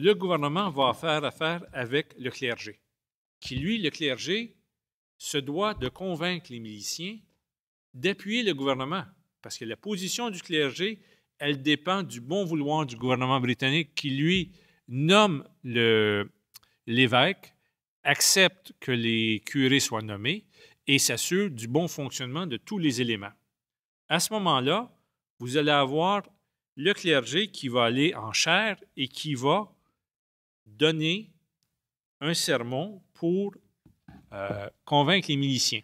le gouvernement va faire affaire avec le clergé, qui, lui, le clergé, se doit de convaincre les miliciens d'appuyer le gouvernement, parce que la position du clergé, elle dépend du bon vouloir du gouvernement britannique qui, lui, nomme l'évêque, accepte que les curés soient nommés et s'assure du bon fonctionnement de tous les éléments. À ce moment-là, vous allez avoir le clergé qui va aller en chaire et qui va donner un sermon pour convaincre les miliciens.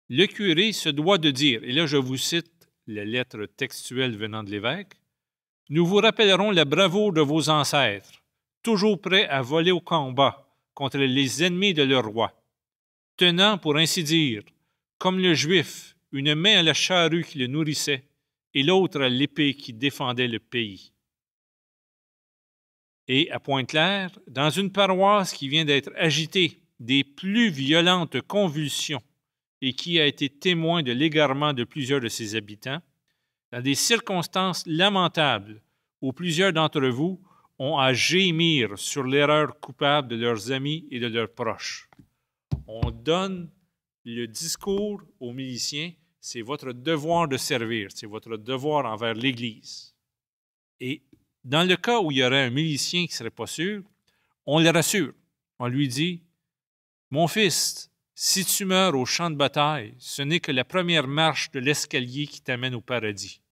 Le curé se doit de dire, et là je vous cite la lettre textuelle venant de l'évêque, « Nous vous rappellerons la bravoure de vos ancêtres, toujours prêts à voler au combat contre les ennemis de leur roi, tenant, pour ainsi dire, comme le Juif, une main à la charrue qui le nourrissait et l'autre à l'épée qui défendait le pays. » Et à Pointe-Claire, dans une paroisse qui vient d'être agitée des plus violentes convulsions et qui a été témoin de l'égarement de plusieurs de ses habitants, dans des circonstances lamentables où plusieurs d'entre vous ont à gémir sur l'erreur coupable de leurs amis et de leurs proches. On donne le discours aux miliciens, c'est votre devoir de servir, c'est votre devoir envers l'Église. Et dans le cas où il y aurait un milicien qui ne serait pas sûr, on le rassure. On lui dit, « Mon fils, si tu meurs au champ de bataille, ce n'est que la première marche de l'escalier qui t'amène au paradis.